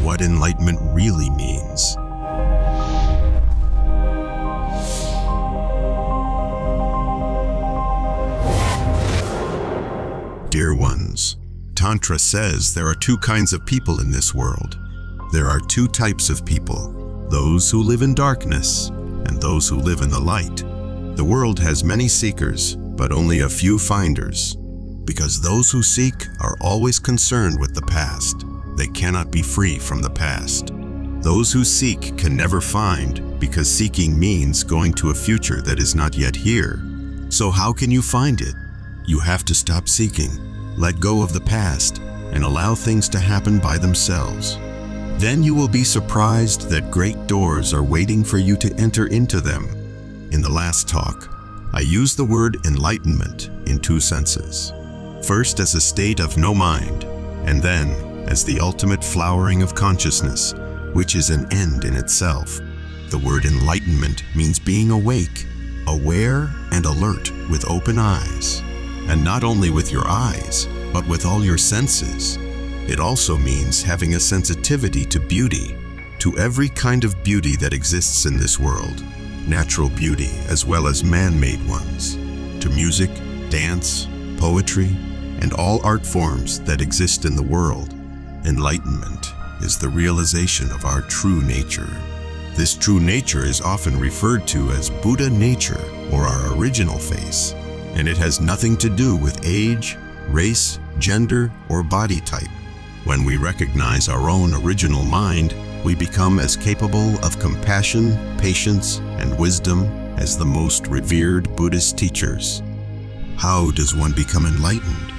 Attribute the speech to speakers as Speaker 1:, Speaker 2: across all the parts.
Speaker 1: what enlightenment really means. Dear ones, Tantra says there are two kinds of people in this world. There are two types of people, those who live in darkness and those who live in the light. The world has many seekers, but only a few finders, because those who seek are always concerned with the past. They cannot be free from the past. Those who seek can never find, because seeking means going to a future that is not yet here. So how can you find it? You have to stop seeking, let go of the past, and allow things to happen by themselves. Then you will be surprised that great doors are waiting for you to enter into them. In the last talk, I used the word enlightenment in two senses. First as a state of no mind, and then as the ultimate flowering of consciousness, which is an end in itself. The word enlightenment means being awake, aware and alert with open eyes. And not only with your eyes, but with all your senses. It also means having a sensitivity to beauty, to every kind of beauty that exists in this world, natural beauty as well as man-made ones, to music, dance, poetry, and all art forms that exist in the world. Enlightenment is the realization of our true nature. This true nature is often referred to as Buddha nature or our original face, and it has nothing to do with age, race, gender, or body type. When we recognize our own original mind, we become as capable of compassion, patience, and wisdom as the most revered Buddhist teachers. How does one become enlightened?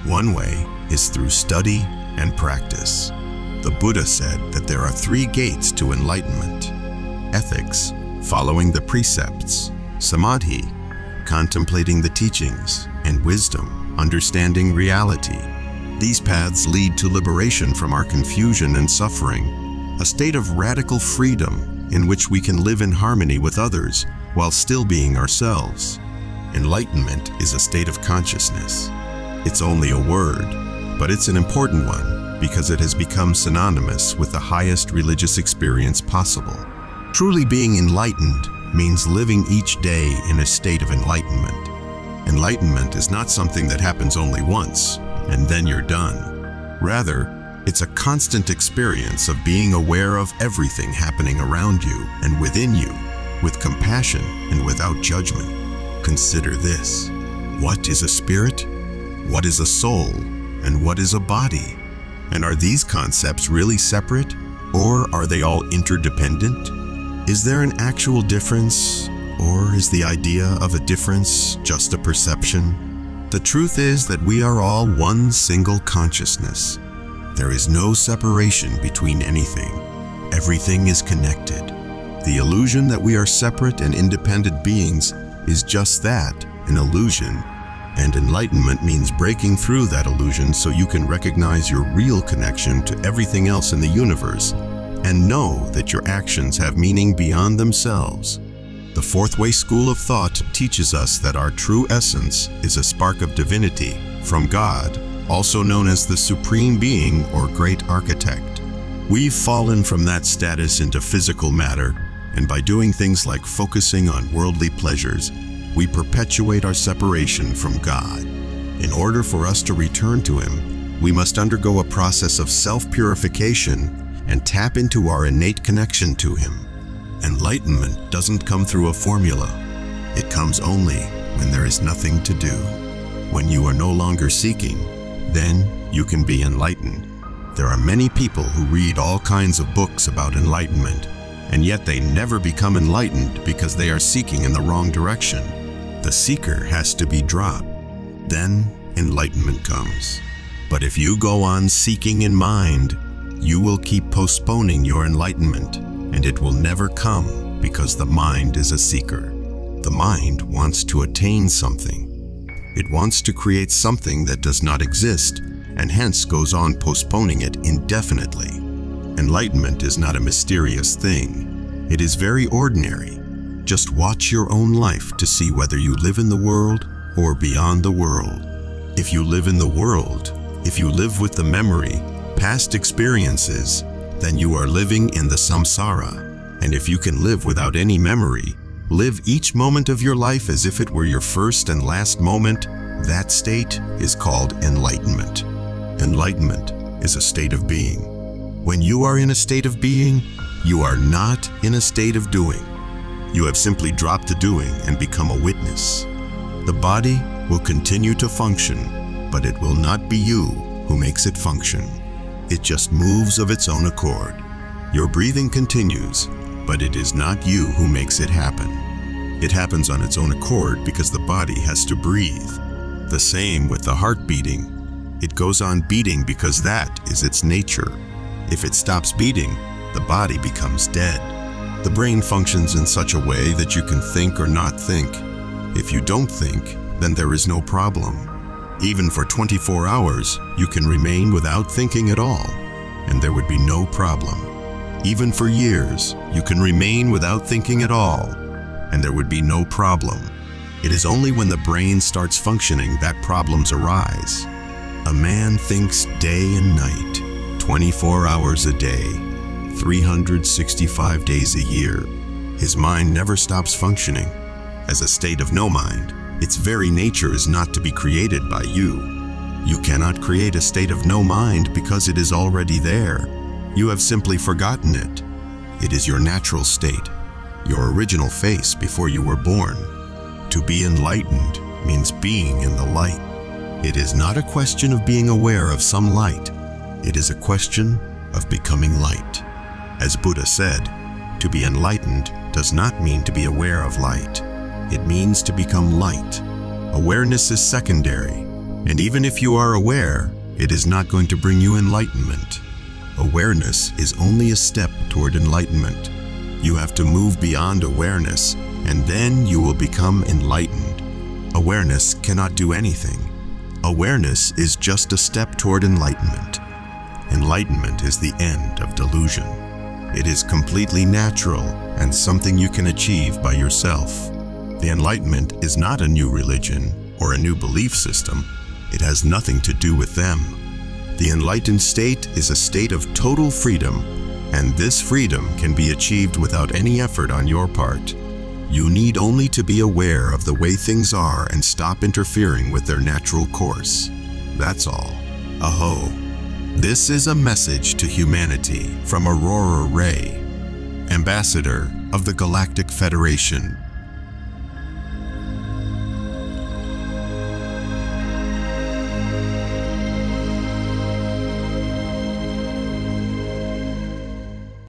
Speaker 1: One way is through study and practice. The Buddha said that there are three gates to enlightenment: ethics, following the precepts; samadhi, contemplating the teachings; and wisdom, understanding reality. These paths lead to liberation from our confusion and suffering, a state of radical freedom in which we can live in harmony with others while still being ourselves. Enlightenment is a state of consciousness. It's only a word, but it's an important one because it has become synonymous with the highest religious experience possible. Truly being enlightened means living each day in a state of enlightenment. Enlightenment is not something that happens only once and then you're done. Rather, it's a constant experience of being aware of everything happening around you and within you, with compassion and without judgment. Consider this: what is a spirit? What is a soul? And what is a body? And are these concepts really separate, or are they all interdependent? Is there an actual difference, or is the idea of a difference just a perception? The truth is that we are all one single consciousness. There is no separation between anything. Everything is connected. The illusion that we are separate and independent beings is just that, an illusion. And enlightenment means breaking through that illusion so you can recognize your real connection to everything else in the universe and know that your actions have meaning beyond themselves. The Fourth Way School of Thought teaches us that our true essence is a spark of divinity from God, also known as the Supreme Being or Great Architect. We've fallen from that status into physical matter, and by doing things like focusing on worldly pleasures, we perpetuate our separation from God. In order for us to return to Him, we must undergo a process of self-purification and tap into our innate connection to Him. Enlightenment doesn't come through a formula. It comes only when there is nothing to do. When you are no longer seeking, then you can be enlightened. There are many people who read all kinds of books about enlightenment, and yet they never become enlightened because they are seeking in the wrong direction. The seeker has to be dropped. Then enlightenment comes. But if you go on seeking in mind, you will keep postponing your enlightenment, and it will never come because the mind is a seeker. The mind wants to attain something. It wants to create something that does not exist, and hence goes on postponing it indefinitely. Enlightenment is not a mysterious thing. It is very ordinary. Just watch your own life to see whether you live in the world or beyond the world. If you live in the world, if you live with the memory, past experiences, then you are living in the samsara. And if you can live without any memory, live each moment of your life as if it were your first and last moment, that state is called enlightenment. Enlightenment is a state of being. When you are in a state of being, you are not in a state of doing. You have simply dropped the doing and become a witness. The body will continue to function, but it will not be you who makes it function. It just moves of its own accord. Your breathing continues, but it is not you who makes it happen. It happens on its own accord because the body has to breathe. The same with the heart beating. It goes on beating because that is its nature. If it stops beating, the body becomes dead. The brain functions in such a way that you can think or not think. If you don't think, then there is no problem. Even for 24 hours, you can remain without thinking at all, and there would be no problem. Even for years, you can remain without thinking at all, and there would be no problem. It is only when the brain starts functioning that problems arise. A man thinks day and night, 24 hours a day, 365 days a year. His mind never stops functioning. As a state of no mind, its very nature is not to be created by you. You cannot create a state of no mind because it is already there. You have simply forgotten it. It is your natural state, your original face before you were born. To be enlightened means being in the light. It is not a question of being aware of some light. It is a question of becoming light. As Buddha said, to be enlightened does not mean to be aware of light. It means to become light. Awareness is secondary, and even if you are aware, it is not going to bring you enlightenment. Awareness is only a step toward enlightenment. You have to move beyond awareness, and then you will become enlightened. Awareness cannot do anything. Awareness is just a step toward enlightenment. Enlightenment is the end of delusion. It is completely natural and something you can achieve by yourself. The Enlightenment is not a new religion or a new belief system. It has nothing to do with them. The enlightened state is a state of total freedom, and this freedom can be achieved without any effort on your part. You need only to be aware of the way things are and stop interfering with their natural course. That's all. Aho. This is a message to humanity from Aurora Ray, Ambassador of the Galactic Federation.